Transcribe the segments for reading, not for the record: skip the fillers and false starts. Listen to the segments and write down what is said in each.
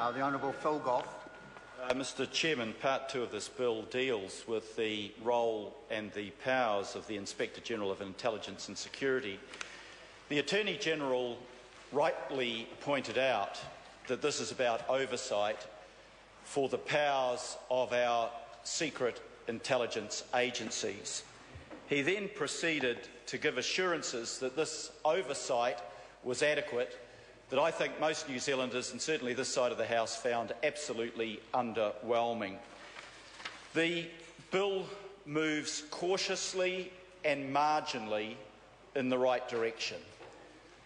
The Honourable Phil Goff. Mr Chairman, Part 2 of this bill deals with the role and the powers of the Inspector-General of Intelligence and Security. The Attorney-General rightly pointed out that this is about oversight for the powers of our secret intelligence agencies. He then proceeded to give assurances that this oversight was adequate, that I think most New Zealanders, and certainly this side of the House, found absolutely underwhelming. The bill moves cautiously and marginally in the right direction,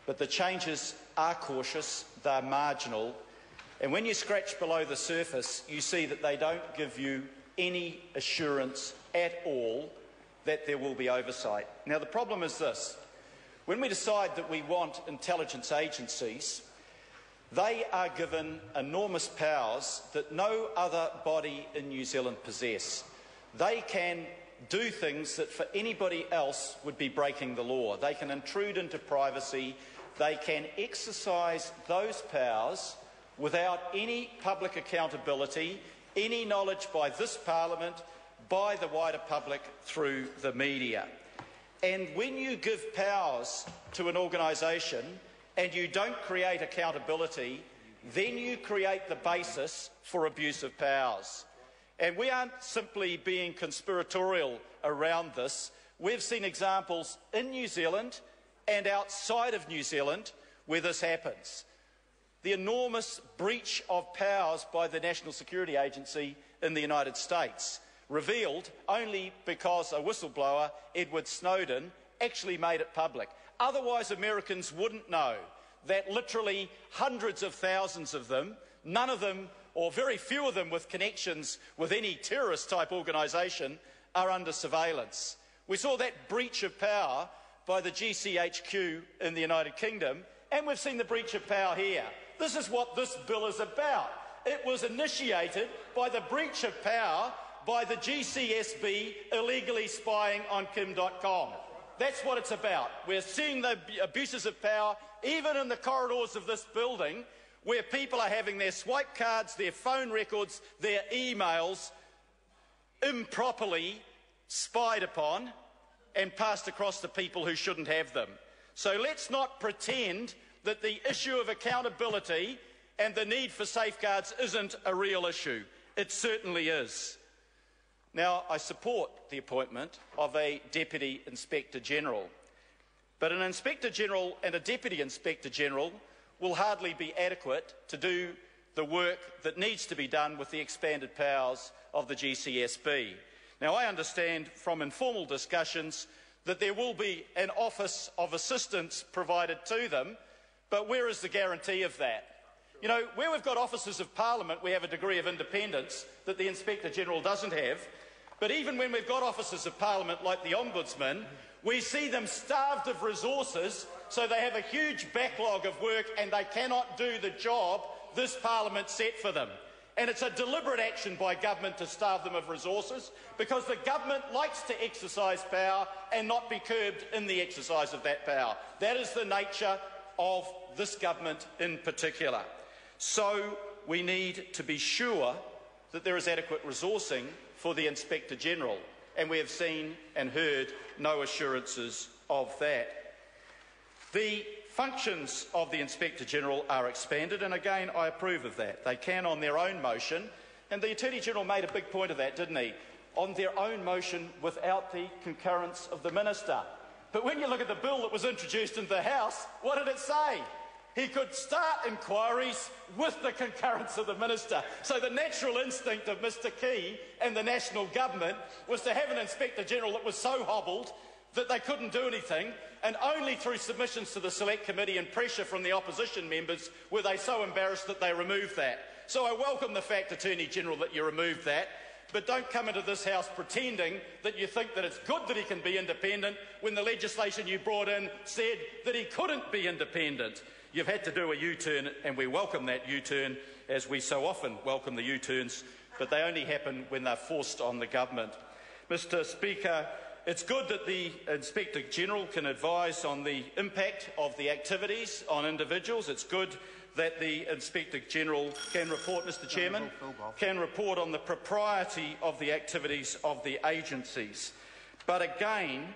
but the changes are cautious, they're marginal, and when you scratch below the surface, you see that they don't give you any assurance at all that there will be oversight. Now, the problem is this. When we decide that we want intelligence agencies, they are given enormous powers that no other body in New Zealand possess. They can do things that for anybody else would be breaking the law. They can intrude into privacy. They can exercise those powers without any public accountability, any knowledge by this Parliament, by the wider public through the media. And when you give powers to an organisation and you don't create accountability, then you create the basis for abuse of powers. And we aren't simply being conspiratorial around this. We've seen examples in New Zealand and outside of New Zealand where this happens. The enormous breach of powers by the National Security Agency in the United States, revealed only because a whistleblower, Edward Snowden, actually made it public. Otherwise, Americans wouldn't know that literally hundreds of thousands of them, none of them, or very few of them with connections with any terrorist-type organisation, are under surveillance. We saw that breach of power by the GCHQ in the United Kingdom, and we've seen the breach of power here. This is what this bill is about. It was initiated by the breach of power by the GCSB illegally spying on Kim.com. That's what it's about. We're seeing the abuses of power even in the corridors of this building, where people are having their swipe cards, their phone records, their emails improperly spied upon and passed across to people who shouldn't have them. So let's not pretend that the issue of accountability and the need for safeguards isn't a real issue. It certainly is. Now, I support the appointment of a Deputy Inspector-General, but an Inspector-General and a Deputy Inspector-General will hardly be adequate to do the work that needs to be done with the expanded powers of the GCSB. Now, I understand from informal discussions that there will be an Office of Assistance provided to them, but where is the guarantee of that? You know, where we've got officers of Parliament, we have a degree of independence that the Inspector-General doesn't have. But even when we've got officers of Parliament like the Ombudsman, we see them starved of resources, so they have a huge backlog of work and they cannot do the job this Parliament set for them. And it's a deliberate action by government to starve them of resources, because the government likes to exercise power and not be curbed in the exercise of that power. That is the nature of this government in particular. So we need to be sure that there is adequate resourcing for the Inspector-General, and we have seen and heard no assurances of that. The functions of the Inspector-General are expanded, and again I approve of that. They can on their own motion, and the Attorney-General made a big point of that, didn't he? On their own motion without the concurrence of the Minister. But when you look at the bill that was introduced into the House, what did it say? He could start inquiries with the concurrence of the Minister. So the natural instinct of Mr Key and the national government was to have an Inspector-General that was so hobbled that they couldn't do anything, and only through submissions to the Select Committee and pressure from the opposition members were they so embarrassed that they removed that. So I welcome the fact, Attorney-General, that you removed that, but don't come into this House pretending that you think that it's good that he can be independent when the legislation you brought in said that he couldn't be independent. You've had to do a U-turn, and we welcome that U-turn, as we so often welcome the U-turns, but they only happen when they're forced on the government. Mr Speaker, it's good that the Inspector-General can advise on the impact of the activities on individuals. It's good that the Inspector General can report, Mr Chairman, can report on the propriety of the activities of the agencies. But again,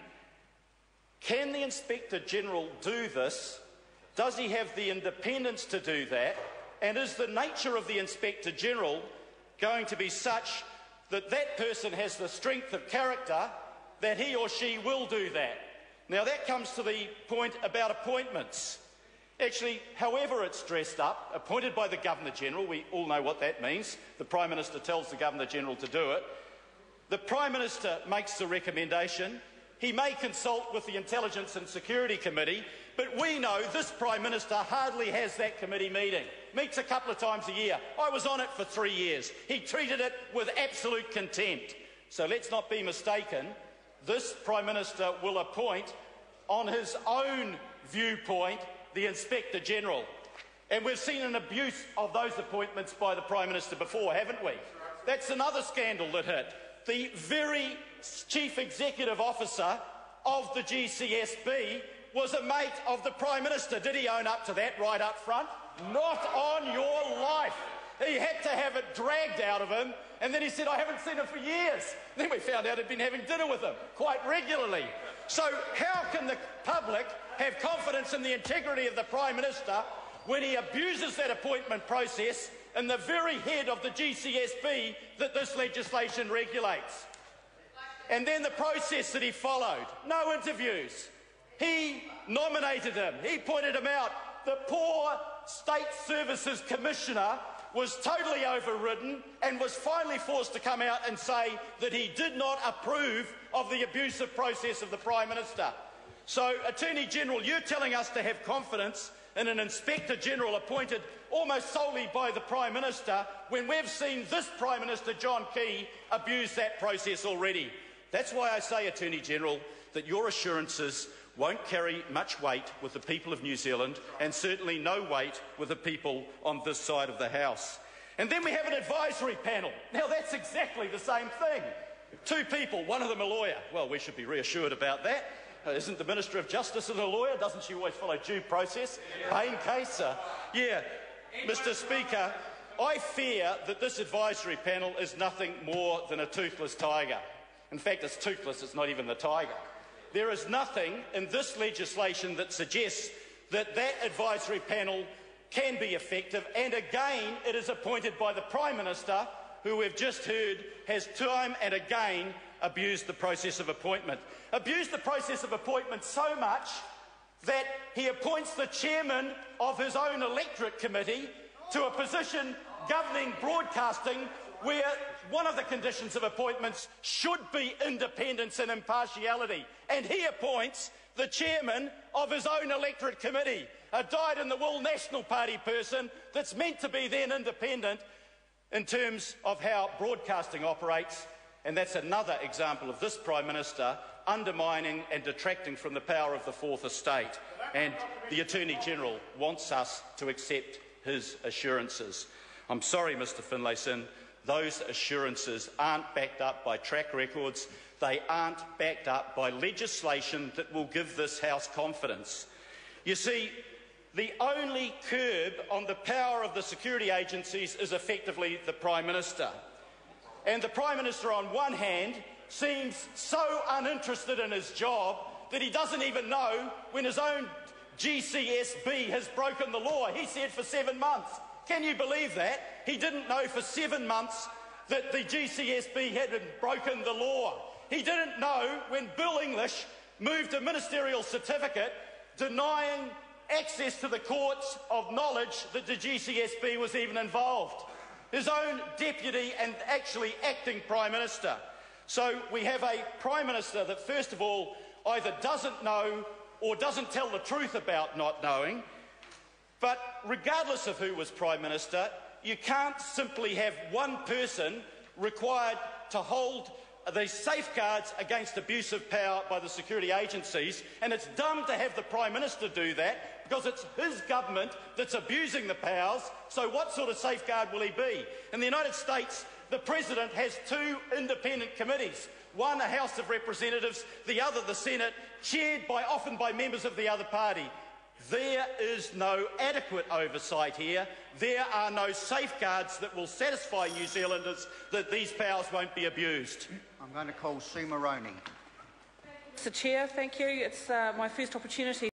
can the Inspector General do this? Does he have the independence to do that? And is the nature of the Inspector General going to be such that that person has the strength of character that he or she will do that? Now that comes to the point about appointments. Actually, however it's dressed up, appointed by the Governor-General, we all know what that means. The Prime Minister tells the Governor-General to do it. The Prime Minister makes the recommendation. He may consult with the Intelligence and Security Committee, but we know this Prime Minister hardly has that committee meeting. Meets a couple of times a year. I was on it for 3 years. He treated it with absolute contempt. So let's not be mistaken. This Prime Minister will appoint, on his own viewpoint, the Inspector General. And we've seen an abuse of those appointments by the Prime Minister before, haven't we? That's another scandal that hit. The very Chief Executive Officer of the GCSB was a mate of the Prime Minister. Did he own up to that right up front? Not on your life. He had to have it dragged out of him, and then he said, I haven't seen him for years. Then we found out he'd been having dinner with him quite regularly. So how can the public have confidence in the integrity of the Prime Minister when he abuses that appointment process and the very head of the GCSB that this legislation regulates? And then the process that he followed, no interviews. He nominated him. He pointed him out. The poor State Services Commissioner was totally overridden and was finally forced to come out and say that he did not approve of the abusive process of the Prime Minister. So, Attorney General, you're telling us to have confidence in an Inspector General appointed almost solely by the Prime Minister when we've seen this Prime Minister, John Key, abuse that process already. That's why I say, Attorney General, that your assurances won't carry much weight with the people of New Zealand and certainly no weight with the people on this side of the House. And then we have an advisory panel. Now that's exactly the same thing. 2 people, one of them a lawyer. Well, we should be reassured about that. Isn't the Minister of Justice a lawyer? Doesn't she always follow due process? Payne case? Yeah. Mr Speaker, I fear that this advisory panel is nothing more than a toothless tiger. In fact, it's toothless, it's not even the tiger. There is nothing in this legislation that suggests that that advisory panel can be effective, and again it is appointed by the Prime Minister, who we've just heard has time and again abused the process of appointment. Abused the process of appointment so much that he appoints the chairman of his own electorate committee to a position governing broadcasting where one of the conditions of appointments should be independence and impartiality. And he appoints the chairman of his own electorate committee, a dyed-in-the-wool National Party person that's meant to be then independent in terms of how broadcasting operates. And that's another example of this Prime Minister undermining and detracting from the power of the Fourth Estate. And the Attorney-General wants us to accept his assurances. I'm sorry, Mr Finlayson, those assurances aren't backed up by track records. They aren't backed up by legislation that will give this House confidence. You see, the only curb on the power of the security agencies is effectively the Prime Minister. And the Prime Minister, on one hand, seems so uninterested in his job that he doesn't even know when his own GCSB has broken the law. He said for 7 months. Can you believe that? He didn't know for 7 months that the GCSB had broken the law. He didn't know when Bill English moved a ministerial certificate denying access to the courts of knowledge that the GCSB was even involved. His own deputy and actually acting Prime Minister. So we have a Prime Minister that, first of all, either doesn't know or doesn't tell the truth about not knowing. But regardless of who was Prime Minister, you can't simply have one person required to hold the safeguards against abuse of power by the security agencies, and it's dumb to have the Prime Minister do that because it's his government that's abusing the powers. So what sort of safeguard will he be? In the United States, the President has 2 independent committees, one a House of Representatives, the other the Senate, chaired often by members of the other party. There is no adequate oversight here. There are no safeguards that will satisfy New Zealanders that these powers won't be abused. I'm going to call Sue Moroney. Mr. Chair, thank you. It's my first opportunity